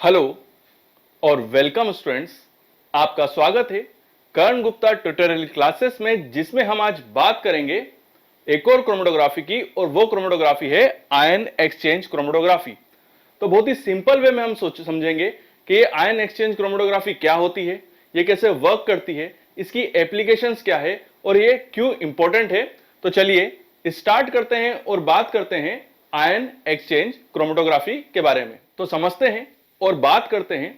Hello और welcome students, आपका स्वागत है कर्ण गुप्ता ट्यूटोरियल क्लासेस में, जिसमें हम आज बात करेंगे एक और क्रोमेटोग्राफी की, और वो क्रोमेटोग्राफी है आयन एक्सचेंज क्रोमेटोग्राफी। तो बहुत ही सिंपल वे में हम समझेंगे कि ये आयन एक्सचेंज क्रोमेटोग्राफी क्या होती है, ये कैसे वर्क करती है, इसकी एप्लीकेशंस क्या है और ये क्यों इंपॉर्टेंट है। तो चलिए स्टार्ट करते हैं और बात करते हैं आयन एक्सचेंज क्रोमेटोग्राफी के बारे में। तो समझते हैं और बात करते हैं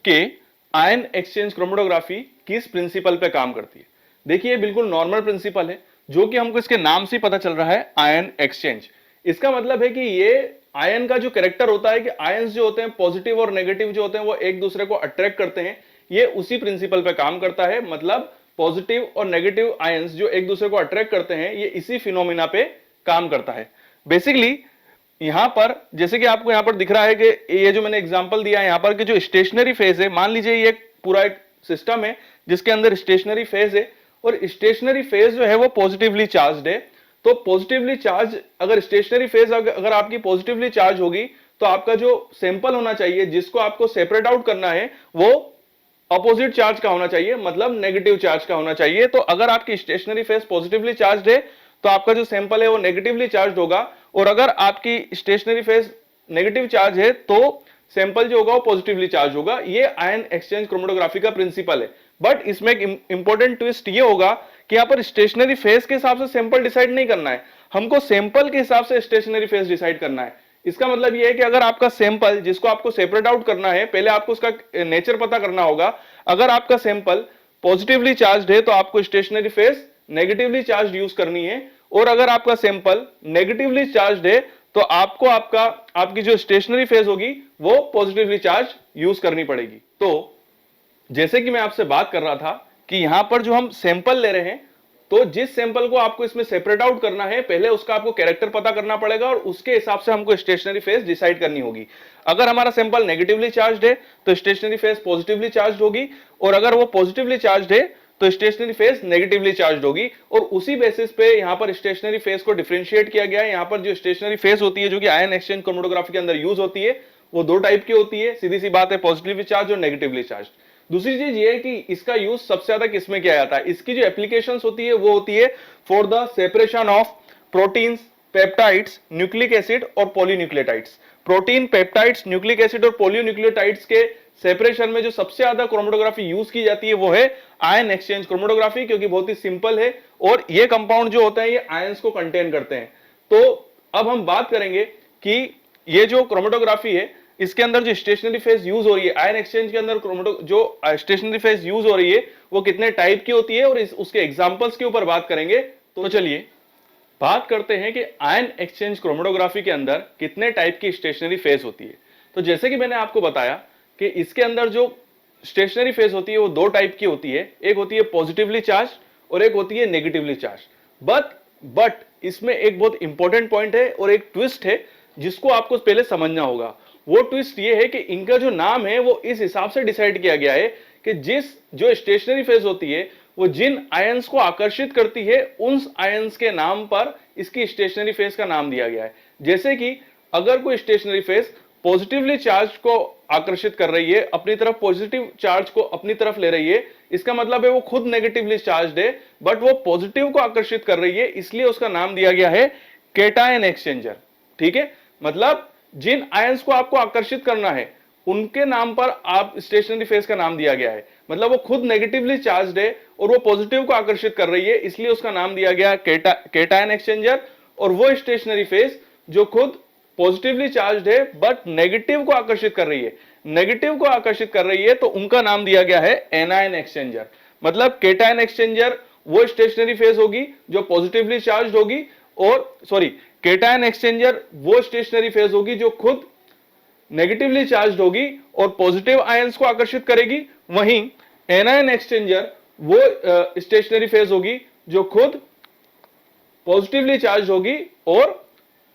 कि आयन एक्सचेंज क्रोमेटोग्राफी किस प्रिंसिपल पे काम करती है। देखिए, बिल्कुल नॉर्मल प्रिंसिपल है जो कि हमको इसके नाम से पता चल रहा है, आयन एक्सचेंज। इसका मतलब है कि ये आयन का जो कैरेक्टर होता है कि आयंस जो होते हैं पॉजिटिव और नेगेटिव जो होते हैं वो एक दूसरे को अट्रैक्ट करते हैं, ये उसी प्रिंसिपल पे काम करता है। मतलब पॉजिटिव और नेगेटिव आयंस जो एक दूसरे को अट्रैक्ट करते हैं, ये इसी फिनोमिना पे काम करता है। बेसिकली यहां पर जैसे कि आपको यहां पर दिख रहा है कि ये जो मैंने एग्जांपल दिया है यहां पर कि जो स्टेशनरी फेज है, मान लीजिए ये पूरा एक सिस्टम है जिसके अंदर स्टेशनरी फेज है, और स्टेशनरी फेज जो है वो पॉजिटिवली चार्ज्ड है। तो पॉजिटिवली चार्ज अगर स्टेशनरी फेज अगर आपकी पॉजिटिवली चार्ज होगी तो आपका जो सैंपल होना चाहिए जिसको आपको सेपरेट आउट करना है वो अपोजिट चार्ज का होना चाहिए, मतलब नेगेटिव चार्ज का होना चाहिए। तो अगर आपकी स्टेशनरी फेज पॉजिटिवली चार्ज है तो आपका जो सैंपल है वो नेगेटिवली चार्ज होगा, और अगर आपकी स्टेशनरी फेज नेगेटिव चार्ज है तो सैंपल जो होगा वो पॉजिटिवली चार्ज होगा। ये आयन एक्सचेंज क्रोमेटोग्राफी का प्रिंसिपल है। बट इसमें एक इंपॉर्टेंट ट्विस्ट ये होगा कि यहां पर स्टेशनरी फेज के हिसाब से सैंपल डिसाइड नहीं करना है, हमको सैंपल के हिसाब से स्टेशनरी फेज डिसाइड करना है। इसका मतलब यह है कि अगर आपका सैंपल जिसको आपको सेपरेट आउट करना है, पहले आपको उसका नेचर पता करना होगा। अगर आपका सैंपल पॉजिटिवली चार्ज है तो आपको stationary phase negatively charge use करनी है, और अगर आपका सैंपल नेगेटिवली चार्ज है तो आपको आपकी जो स्टेशनरी फेज होगी वो पॉजिटिवली चार्ज यूज करनी पड़ेगी। तो जैसे कि मैं आपसे बात कर रहा था कि यहां पर जो हम सैंपल ले रहे हैं, तो जिस सैंपल को आपको इसमें सेपरेट आउट करना है, पहले उसका आपको कैरेक्टर पता करना पड़ेगा और उसके हिसाब से हमको स्टेशनरी फेज डिसाइड करनी होगी। अगर हमारा सैंपल नेगेटिवली चार्ज है तो स्टेशनरी फेज पॉजिटिवली चार्ज होगी, और अगर वो पॉजिटिवली चार्ज है तो स्टेशनरी फेज नेगेटिवली चार्ज होगी। और उसी बेसिस पे यहां पर स्टेशनरी फेज को डिफरेंशिएट किया गया है। यहां पर जो स्टेशनरी फेज होती है जो कि आयन एक्सचेंज क्रोमेटोग्राफी के अंदर यूज होती है, वो दो टाइप की होती है। सीधी सी बात है, पॉजिटिवली चार्ज और नेगेटिवली चार्ज। दूसरी चीज ये है कि इसका यूज सबसे ज्यादा किसमें किया जाता है, इसकी जो एप्लीकेशंस होती है वो होती है for the separation of proteins, peptides, nucleic acid और polynucleotides. Protein, peptides, nucleic acid और पॉलीन्यूक्लियोटाइड्स के सेपरेशन में जो सबसे ज्यादा क्रोमेटोग्राफी यूज की जाती है वो है आयन एक्सचेंज क्रोमेटोग्राफी, क्योंकि बहुत ही सिंपल है और ये कंपाउंड जो होते हैं ये आयंस को कंटेन करते हैं। तो अब हम बात करेंगे कि ये जो क्रोमेटोग्राफी है इसके अंदर जो स्टेशनरी फेज यूज हो रही है, आयन एक्सचेंज के अंदर जो स्टेशनरी फेज यूज हो रही है वो कितने टाइप की होती है, और उसके एग्जांपल्स के ऊपर बात करेंगे। तो चलिए बात करते हैं कि आयन एक्सचेंज क्रोमेटोग्राफी के अंदर कितने टाइप की स्टेशनरी फेज होती है। तो जैसे कि मैंने आपको बताया कि इसके अंदर जो स्टेशनरी फेज होती है वो दो टाइप की होती है, एक होती है पॉजिटिवली चार्ज और एक होती है नेगेटिवली चार्ज। बट इसमें एक बहुत इंपॉर्टेंट पॉइंट है और एक ट्विस्ट है जिसको आपको पहले समझना होगा। वो ट्विस्ट ये है कि इनका जो नाम है वो इस हिसाब से डिसाइड किया गया है कि जो स्टेशनरी फेज होती है वो जिन आयंस को आकर्षित करती है उन आयंस के नाम पर इसकी स्टेशनरी फेज का नाम दिया गया है। जैसे कि अगर कोई स्टेशनरी फेज पॉजिटिवली चार्ज को आकर्षित कर रही है, अपनी तरफ पॉजिटिव चार्ज को अपनी तरफ ले रही है, इसका मतलब है वो खुद नेगेटिवली चार्ज है बट वो पॉजिटिव को आकर्षित कर रही है, इसलिए उसका नाम दिया गया है केटायन एक्सचेंजर। ठीक है, मतलब जिन आयंस को आपको आकर्षित करना है उनके नाम पर आप स्टेशनरी फेज का नाम दिया गया है। मतलब वो खुद नेगेटिवली चार्ज्ड है और वो पॉजिटिव को आकर्षित कर रही है, इसलिए उसका नाम दिया गया केटायन एक्सचेंजर। और वो स्टेशनरी फेज जो खुद पॉजिटिवली चार्ज्ड है बट नेगेटिव को आकर्षित कर रही है, तो उनका नाम दिया गया है एनायन एक्सचेंजर। मतलब केटायन एक्सचेंजर वो स्टेशनरी फेज होगी जो पॉजिटिवली चार्ज्ड होगी, और केटायन एक्सचेंजर वो स्टेशनरी फेज होगी जो खुद नेगेटिवली चार्ज्ड होगी और पॉजिटिव आयंस को आकर्षित करेगी। वहीं एनायन एक्सचेंजर वो स्टेशनरी फेज होगी जो खुद पॉजिटिवली चार्ज होगी और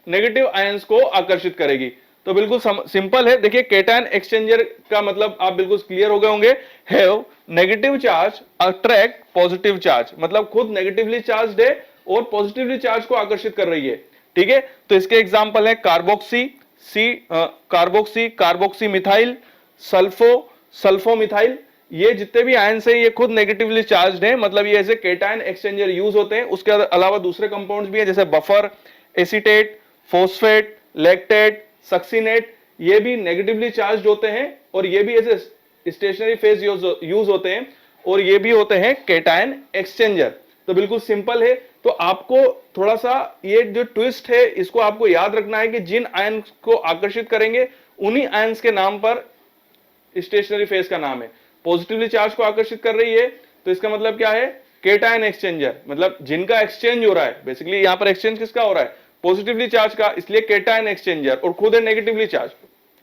नेगेटिव आयंस को आकर्षित करेगी। तो बिल्कुल सिंपल है। देखिए, केटायन एक्सचेंजर का मतलब आप बिल्कुल क्लियर हो गए होंगे। Have negative charge attract positive charge, मतलब खुद नेगेटिवली चार्ज्ड है और पॉजिटिवली चार्ज को आकर्षित कर रही है। ठीक है, तो इसके एग्जांपल है कार्बोक्सी, कार्बोक्सी मिथाइल, सल्फोमिथाइल, ये जितने भी आयंस हैं ये खुद नेगेटिवली चार्ज्ड हैं, मतलब ये ऐसे केटायन एक्सचेंजर यूज होते हैं। उसके अलावा दूसरे कंपाउंड्स भी हैं जैसे buffer, acetate, phosphate, lactate, succinate, ये भी नेगेटिवली चार्ज्ड होते हैं और ये भी ऐसे स्टेशनरी फेज यूज होते हैं और ये भी होते हैं केटायन एक्सचेंजर। तो बिल्कुल सिंपल है। तो आपको थोड़ा सा ये जो ट्विस्ट है इसको आपको याद रखना है कि जिन आयन को आकर्षित करेंगे उन्हीं आयंस के नाम पर स्टेशनरी फेज का नाम है। पॉजिटिवली चार्ज को आकर्षित कर रही है तो इसका मतलब क्या है, केटायन एक्सचेंजर, मतलब जिनका एक्सचेंज हो रहा है। बेसिकली यहां पर एक्सचेंज किसका हो रहा है, पॉजिटिवली चार्ज का, इसलिए केटायन एक्सचेंजर, और खुद है नेगेटिवली चार्ज।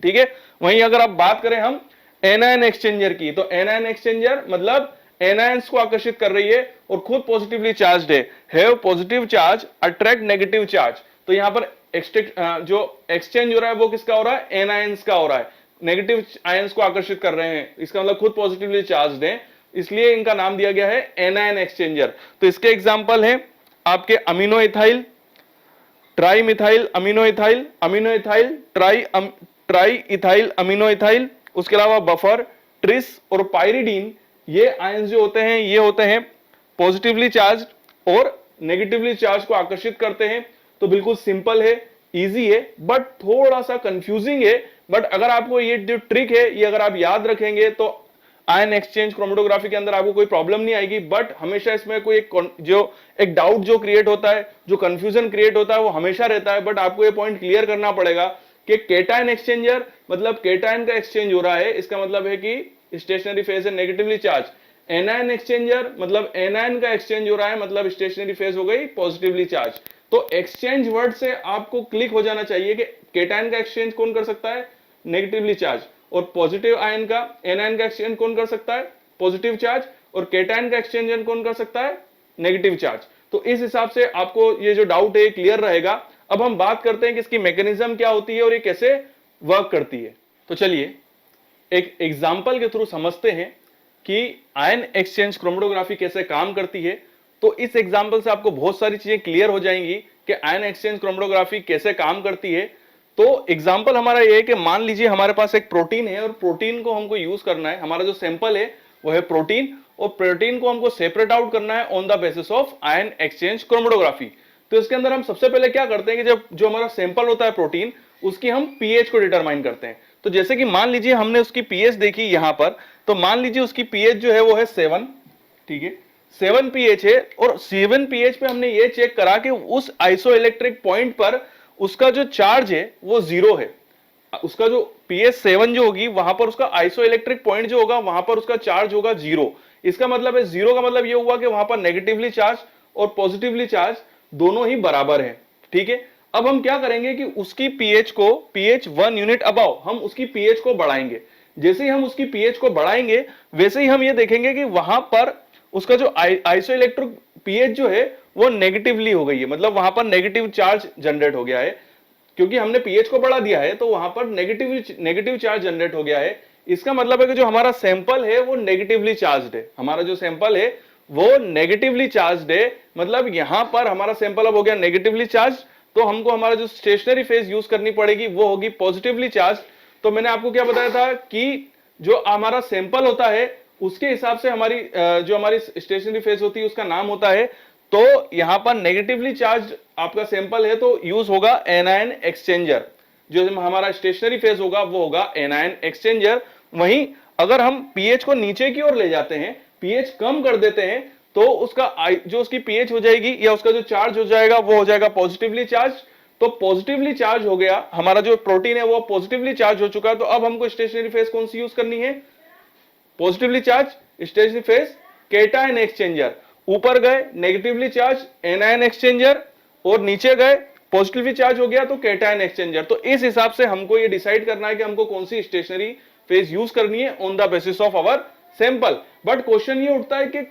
ठीक है। वहीं अगर आप बात करें हम एनायन एक्सचेंजर की, तो एनायन एक्सचेंजर मतलब एनायंस को आकर्षित कर रही है और खुद पॉजिटिवली चार्ज्ड है। Have positive charge attract negative charge. तो यहां पर जो एक्सचेंज हो रहा है वो किसका हो रहा है, एनायंस का हो रहा है, नेगेटिव आयंस को आकर्षित कर रहे हैं, इसका मतलब खुद पॉजिटिवली चार्ज्ड है, इसलिए इनका नाम दिया गया है एनायन एक्सचेंजर। तो इसके एग्जांपल हैं आपके amino ethyl, tri methyl amino ethyl, amino ethyl, try ethyl amino ethyl. उसके अलावा बफर, ट्रिस और पायरिडीन, ये आयंस जो होते हैं ये होते हैं पॉजिटिवली चार्ज और नेगेटिवली चार्ज को आकर्षित करते हैं। तो बिल्कुल सिंपल है, इजी है, बट थोड़ा सा कंफ्यूजिंग है। बट अगर आपको ये जो ट्रिक है ये अगर आप याद रखेंगे तो आयन एक्सचेंज क्रोमेटोग्राफी के अंदर आपको कोई प्रॉब्लम नहीं आएगी। बट हमेशा इसमें कोई एक डाउट जो क्रिएट होता है, जो कंफ्यूजन क्रिएट होता है वो हमेशा रहता है। बट आपको ये पॉइंट क्लियर करना पड़ेगा कि केटायन एक्सचेंजर मतलब केटायन का एक्सचेंज हो रहा है, इसका मतलब है कि स्टेशनरी फेज है नेगेटिवली चार्ज। एनायन एक्सचेंजर मतलब एनायन का एक्सचेंज हो रहा है, मतलब स्टेशनरी फेज हो गई पॉजिटिवली चार्ज। तो एक्सचेंज वर्ड से आपको क्लिक हो जाना चाहिए कि केटायन का एक्सचेंज कौन कर सकता है, नेगेटिवली चार्ज, और पॉजिटिव आयन का एनायन का एक्सचेंज कौन कर सकता है, पॉजिटिव चार्ज, और केटायन का एक्सचेंज कौन कर सकता है, नेगेटिव चार्ज। तो इस हिसाब से आपको ये जो डाउट है क्लियर रहेगा। अब हम बात करते हैं कि इसकी मैकेनिज्म क्या होती है और ये कैसे वर्क करती है। तो चलिए एक एग्जाम्पल के थ्रू समझते हैं कि आयन एक्सचेंज क्रोमेटोग्राफी कैसे काम करती है। तो इस एग्जाम्पल से आपको बहुत सारी चीजें क्लियर हो जाएंगी कि आयन एक्सचेंज क्रोमेटोग्राफी कैसे काम करती है। तो एग्जाम्पल हमारा ये है कि मान लीजिए हमारे पास एक प्रोटीन है और प्रोटीन को हमको यूज करना है, हमारा जो सैंपल है वो है प्रोटीन, और प्रोटीन को हमको सेपरेट आउट करना है on the basis of ion exchange chromatography. तो इसके अंदर हम सबसे पहले क्या करते हैं कि जब जो हमारा सैंपल होता है प्रोटीन, उसकी हम पीएच को डिटरमाइन करते हैं। तो जैसे कि मान लीजिए हमने उसकी पीएच देखी यहां पर, तो मान लीजिए उसकी पीएच जो है वो है 7, ठीक है, 7 पीएच है, और 7 पीएच पे हमने ये चेक करा कि उस आइसोइलेक्ट्रिक पॉइंट पर उसका जो चार्ज है वो 0 है। उसका जो पीएच 7 जो होगी वहां पर उसका आइसोइलेक्ट्रिक पॉइंट जो होगा वहां पर उसका चार्ज होगा 0। इसका मतलब है 0 का मतलब ये हुआ कि वहां पर नेगेटिवली चार्ज और पॉजिटिवली चार्ज दोनों ही बराबर है। ठीक है। अब हम क्या करेंगे कि उसकी पीएच को, पीएच 1 यूनिट अबव, हम उसकी पीएच को बढ़ाएंगे। जैसे ही हम उसकी पीएच को बढ़ाएंगे वैसे ही हम ये देखेंगे कि वहां पर उसका जो आइसोइलेक्ट्रिक पीएच जो है वो नेगेटिवली हो गई है, मतलब वहां पर नेगेटिव चार्ज जनरेट हो गया है। क्योंकि हमने पीएच को बढ़ा दिया है तो वहां पर नेगेटिव चार्ज जनरेट हो गया है। इसका मतलब है कि जो हमारा सैंपल है वो नेगेटिवली चार्ज्ड है, हमारा जो सैंपल है वो नेगेटिवली चार्ज्ड है, मतलब यहां पर हमारा सैंपल अब हो गया नेगेटिवली चार्ज। तो हमको हमारा जो स्टेशनरी फेज यूज करनी पड़ेगी वो होगी पॉजिटिवली चार्ज। तो मैंने आपको क्या बताया था कि जो हमारा सैंपल होता है उसके हिसाब से हमारी जो हमारी स्टेशनरी फेज होती है उसका नाम होता है। तो यहां पर नेगेटिवली चार्ज आपका सैंपल है तो यूज होगा एनायन एक्सचेंजर, जो हमारा स्टेशनरी फेज होगा वो होगा एनायन एक्सचेंजर। वहीं अगर हम पीएच को नीचे की ओर ले जाते हैं, पीएच कम कर देते हैं, तो उसका जो उसकी पीएच हो जाएगी या उसका जो चार्ज हो जाएगा वो हो जाएगा पॉजिटिवली चार्ज। तो पॉजिटिवली चार्ज हो गया, हमारा जो प्रोटीन है वो पॉजिटिवली चार्ज हो चुका है। तो अब हमको स्टेशनरी फेज कौन सी यूज करनी है, positively charge stationary phase cation exchanger. ऊपर गए नेगेटिवली चार्ज एनायन एक्सचेंजर, और नीचे गए पॉजिटिवली चार्ज हो गया तो केटायन एक्सचेंजर। तो इस हिसाब से हमको ये डिसाइड करना है कि हमको कौन सी स्टेशनरी फेज यूज करनी है on the basis of our sample. But question ये उठता है कि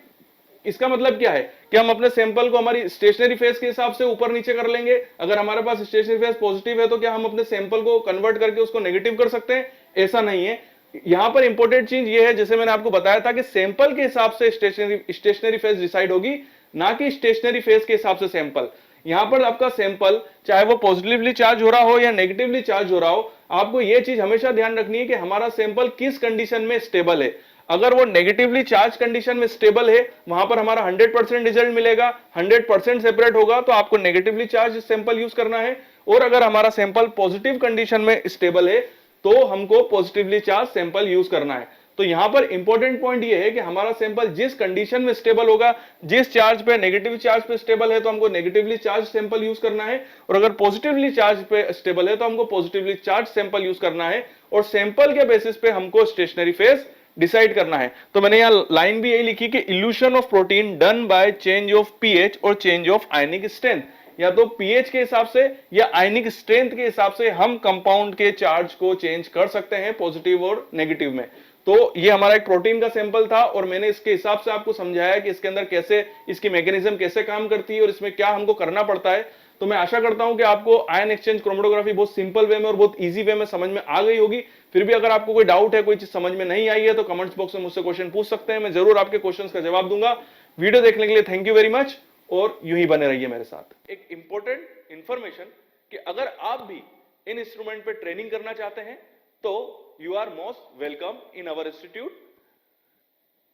इसका मतलब क्या है कि हम अपने सैंपल को हमारी स्टेशनरी फेज के हिसाब से ऊपर नीचे कर लेंगे। अगर हमारे पास स्टेशनरी फेज पॉजिटिव है तो क्या हम अपने सैंपल को कन्वर्ट करके उसको नेगेटिव कर सकते हैं, ऐसा नहीं है। यहां पर इंपॉर्टेंट चीज ये है, जैसे मैंने आपको बताया था कि सैंपल के हिसाब से स्टेशनरी फेज डिसाइड होगी, ना कि स्टेशनरी फेज के हिसाब से सैंपल। यहां पर आपका सैंपल चाहे वो पॉजिटिवली चार्ज हो रहा हो या नेगेटिवली चार्ज हो रहा हो, आपको यह चीज हमेशा ध्यान रखनी है कि हमारा सैंपल किस कंडीशन में स्टेबल है। अगर वो नेगेटिवली चार्ज कंडीशन में स्टेबल है, वहां पर हमारा 100% रिजल्ट मिलेगा, 100% सेपरेट होगा, तो आपको नेगेटिवली चार्ज सैंपल यूज करना है। और अगर हमारा सैंपल पॉजिटिव कंडीशन में स्टेबल है तो हमको पॉजिटिवली चार्ज सैंपल यूज करना है। तो यहां पर इंपॉर्टेंट पॉइंट ये है कि हमारा सैंपल जिस कंडीशन में स्टेबल होगा, जिस चार्ज पे नेगेटिव चार्ज पे स्टेबल है तो हमको नेगेटिवली चार्ज सैंपल यूज करना है, और अगर पॉजिटिवली चार्ज पे स्टेबल है तो हमको पॉजिटिवली चार्ज सैंपल यूज करना है, और सैंपल के बेसिस पे हमको स्टेशनरी फेज डिसाइड करना है। तो मैंने यहां लाइन भी यही लिखी कि evolution of protein done by change of pH और चेंज ऑफ आयनिक स्ट्रेंथ। या तो पीएच के हिसाब से या आयनिक स्ट्रेंथ के हिसाब से हम कंपाउंड के चार्ज को चेंज कर सकते हैं पॉजिटिव और नेगेटिव में। तो ये हमारा एक प्रोटीन का सैंपल था और मैंने इसके हिसाब से आपको समझाया कि इसके अंदर कैसे इसकी मैकेनिज्म कैसे काम करती है और इसमें क्या हमको करना पड़ता है। तो मैं आशा करता हूं कि आपको आयन एक्सचेंज क्रोमेटोग्राफी बहुत सिंपल वे में और बहुत इजी वे में समझ में आ गई होगी। फिर भी अगर आपको कोई डाउट है, कोई चीज समझ में नहीं आई है, तो कमेंट्स बॉक्स में मुझसे क्वेश्चन पूछ सकते हैं, मैं जरूर आपके क्वेश्चंस का जवाब दूंगा। वीडियो देखने के लिए थैंक यू वेरी मच, और यूं ही बने रहिए मेरे साथ। एक इंपॉर्टेंट इंफॉर्मेशन कि अगर आप भी इन इंस्ट्रूमेंट पे ट्रेनिंग करना चाहते हैं तो you are most welcome in our institute.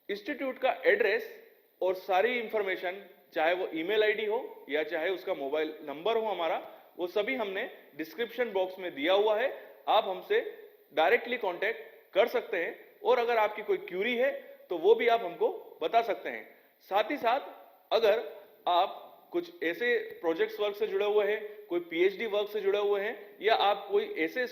Institute का एड्रेस और सारी इंफॉर्मेशन, चाहे वो ईमेल आईडी हो या चाहे उसका मोबाइल नंबर हो हमारा, वो सभी हमने डिस्क्रिप्शन बॉक्स में दिया हुआ है। आप हमसे डायरेक्टली कांटेक्ट कर सकते हैं, और अगर आपकी कोई क्यूरी है तो वो भी आप हमको बता सकते हैं। साथ ही साथ अगर आप कुछ ऐसे प्रोजेक्ट्स वर्क से जुड़े हुए हैं, कोई पीएचडी वर्क से जुड़े हुए हैं, या आप कोई ऐसे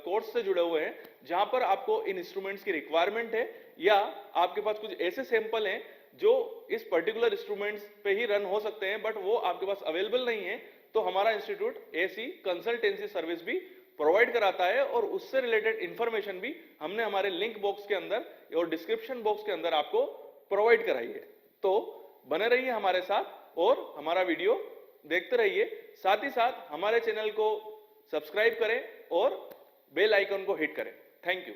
कोर्स से जुड़े हुए हैं जहां पर आपको इन इंस्ट्रूमेंट्स की रिक्वायरमेंट है, या आपके पास कुछ ऐसे सैंपल हैं जो इस पर्टिकुलर इंस्ट्रूमेंट्स पे ही रन हो सकते हैं बट वो आपके पास अवेलेबल नहीं है, तो हमारा इंस्टीट्यूट ऐसी कंसल्टेंसी सर्विस भी प्रोवाइड कराता है, और उससे रिलेटेड इंफॉर्मेशन भी हमने हमारे लिंक बॉक्स के अंदर और डिस्क्रिप्शन बॉक्स के अंदर आपको प्रोवाइड कराई है। तो बने रहिए हमारे साथ और हमारा वीडियो देखते रहिए। साथ ही साथ हमारे चैनल को सब्सक्राइब करें और बेल आइकन को हिट करें। Thank you.